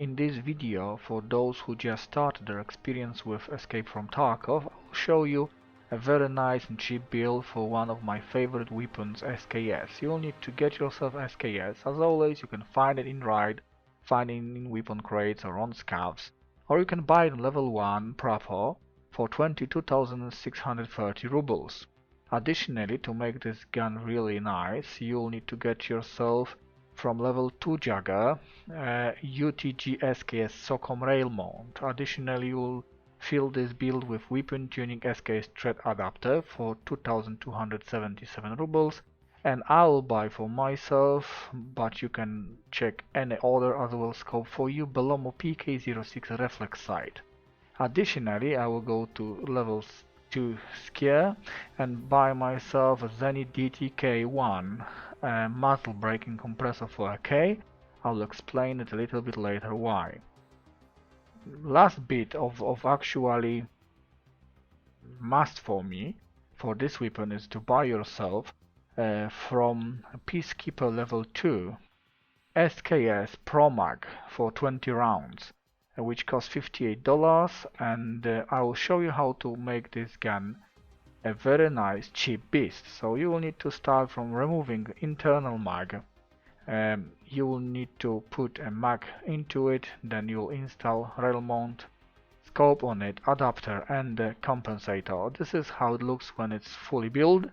In this video, for those who just started their experience with Escape from Tarkov, I'll show you a very nice and cheap build for one of my favorite weapons, SKS. You'll need to get yourself SKS. As always, you can find it in raid, find it in weapon crates or on scavs, or you can buy it on level 1 Prapor for 22,630 rubles. Additionally, to make this gun really nice, you'll need to get yourself from level 2 Jaeger UTG SKS SOCOM rail mount. Additionally, you'll fill this build with weapon Tuning SKS thread adapter for 2277 rubles, and I'll buy for myself, but you can check any other as well scope for you, Belomo PK06 reflex sight. Additionally, I will go to level 2 Skier and buy myself a Zenit DTK1 muzzle braking compressor for AK. I'll explain it a little bit later why. Last bit of actually must for me for this weapon is to buy yourself from Peacekeeper level 2 SKS Pro Mag for 20 rounds, which costs $58, and I will show you how to make this gun a very nice cheap beast. So you will need to start from removing internal mag. You will need to put a mag into it, then you'll install rail mount, scope on it, adapter and compensator. This is how it looks when it's fully built,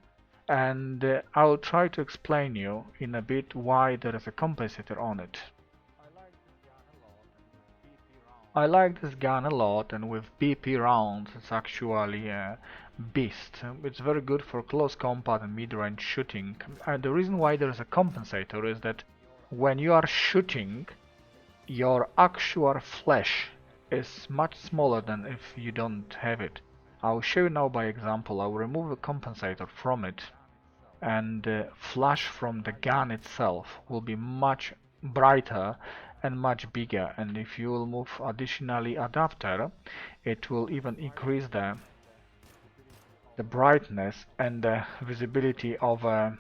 and I'll try to explain you in a bit why there is a compensator on it. I like this gun a lot, and with BP rounds it's actually a beast. It's very good for close combat and mid-range shooting. And the reason why there is a compensator is that when you are shooting, your actual flash is much smaller than if you don't have it. I'll show you now by example. I'll remove the compensator from it, and the flash from the gun itself will be much brighter and much bigger, and if you will move additionally adapter, it will even increase the brightness and the visibility of a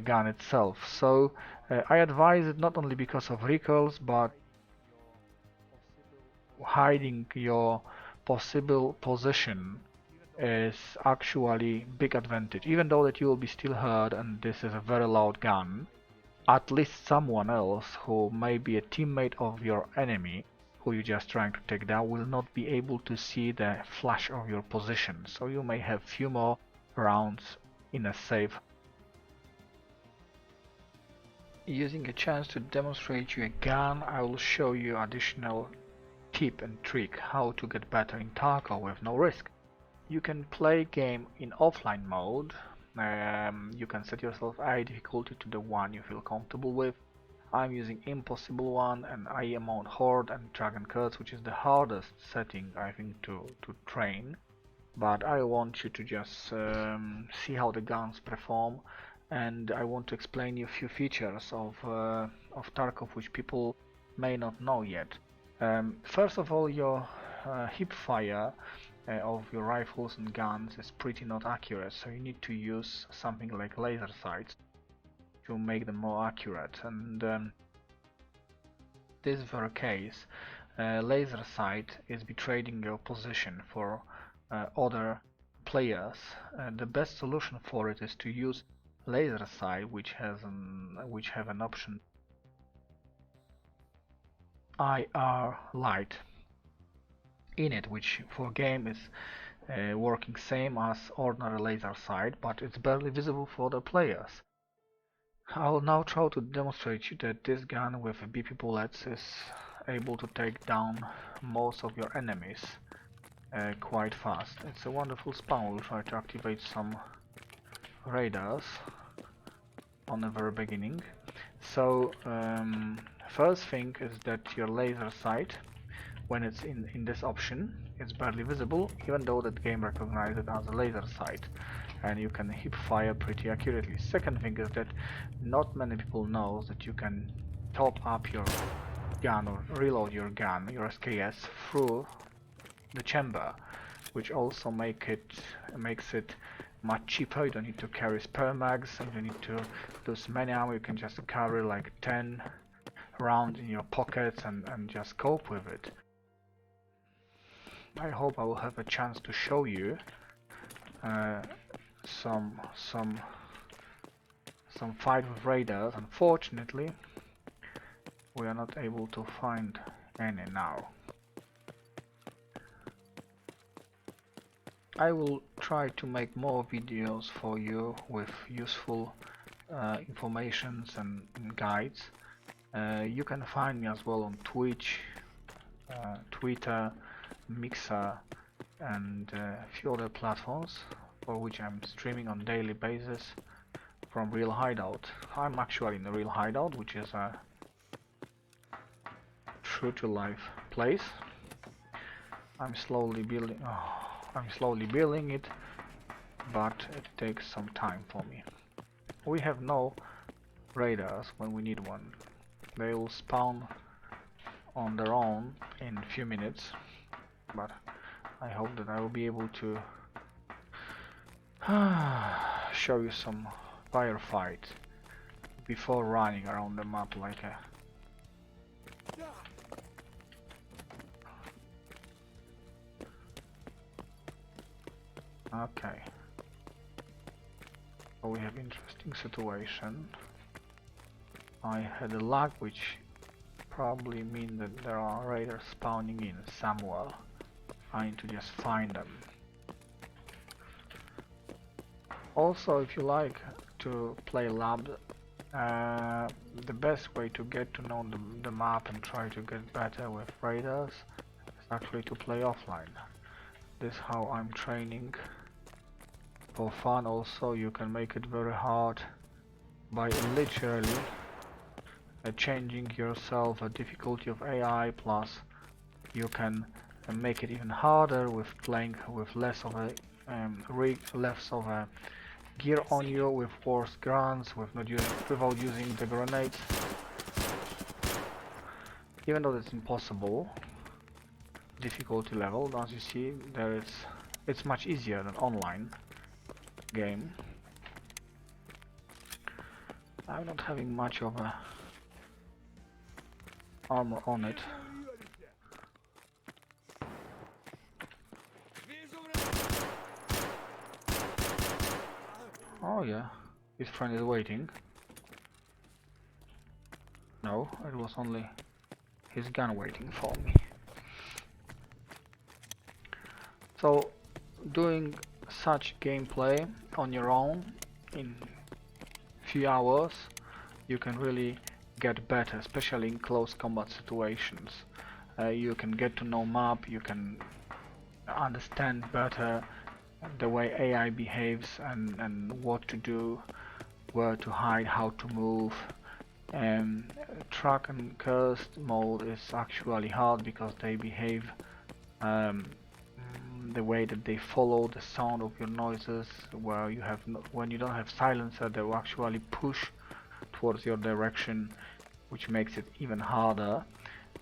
gun itself. So I advise it not only because of recoils, but hiding your possible position is actually big advantage. Even though that you will be still heard and this is a very loud gun, at least someone else who may be a teammate of your enemy who you're just trying to take down will not be able to see the flash of your position, so you may have few more rounds in a safe. Using a chance to demonstrate you a gun, I will show you additional tip and trick how to get better in Tarkov with no risk. You can play game in offline mode. You can set yourself a difficulty to the one you feel comfortable with. I'm using impossible one, and I am on Horde and Dragon Curse, which is the hardest setting I think to train. But I want you to just see how the guns perform, and I want to explain you a few features of Tarkov which people may not know yet. First of all, your hip fire of your rifles and guns is pretty not accurate, so you need to use something like laser sights to make them more accurate. And this very case, laser sight is betraying your position for other players. The best solution for it is to use laser sight, which have an option IR light in it, which for game is working same as ordinary laser sight, but it's barely visible for the players. I will now try to demonstrate you that this gun with BP bullets is able to take down most of your enemies quite fast. It's a wonderful spawn. We'll try to activate some radars on the very beginning. So first thing is that your laser sight, when it's in this option, it's barely visible, even though that game recognizes it as a laser sight, and you can hip fire pretty accurately. Second thing is that not many people know that you can top up your gun or reload your gun, your SKS, through the chamber, which also makes it much cheaper. You don't need to carry spare mags, and you don't need to lose many ammo. You can just carry like 10 around in your pockets and just cope with it. I hope I will have a chance to show you some fight with raiders. Unfortunately, we are not able to find any now. I will try to make more videos for you with useful informations and guides. You can find me as well on Twitch, Twitter, Mixer, and a few other platforms for which I'm streaming on a daily basis from Real Hideout. I'm actually in the Real Hideout, which is a true to life place. I'm slowly building it, but it takes some time for me. We have no raiders when we need one. They will spawn on their own in a few minutes, but I hope that I will be able to show you some firefight before running around the map like a okay. So we have interesting situation. I had a lag, which probably means that there are raiders spawning in somewhere. I need to just find them. Also, if you like to play lab, the best way to get to know the map and try to get better with raiders is actually to play offline. This is how I'm training for fun. Also, you can make it very hard by literally changing yourself a difficulty of AI, plus you can make it even harder with playing with less of a rig, less of a gear on you, with worse guns, without using the grenades. Even though it's impossible difficulty level, as you see, it's much easier than online game. I'm not having much of a armor on it. Oh yeah, his friend is waiting. No, it was only his gun waiting for me. So, doing such gameplay on your own in few hours, you can really get better, especially in close combat situations. You can get to know map, you can understand better the way AI behaves and what to do, where to hide, how to move. Track and cursed mode is actually hard because they behave the way that they follow the sound of your noises. Where you have when you don't have silencer, they will actually push towards your direction, which makes it even harder.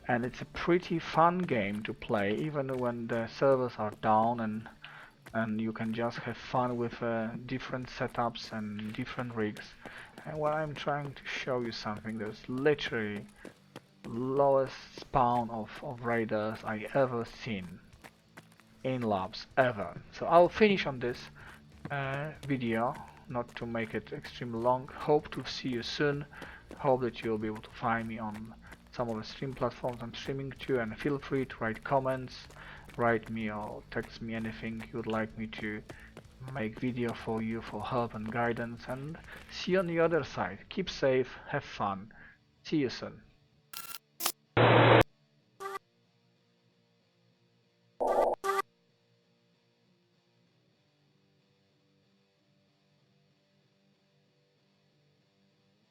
And it's a pretty fun game to play, even when the servers are down, and you can just have fun with different setups and different rigs. And when I'm trying to show you something, there's literally lowest spawn of raiders I ever seen in labs ever. So I'll finish on this video, not to make it extremely long. Hope to see you soon. Hope that you'll be able to find me on some of the stream platforms I'm streaming to, and feel free to write comments, write me or text me anything you would like me to make video for you for help and guidance, and see you on the other side. Keep safe, have fun, see you soon.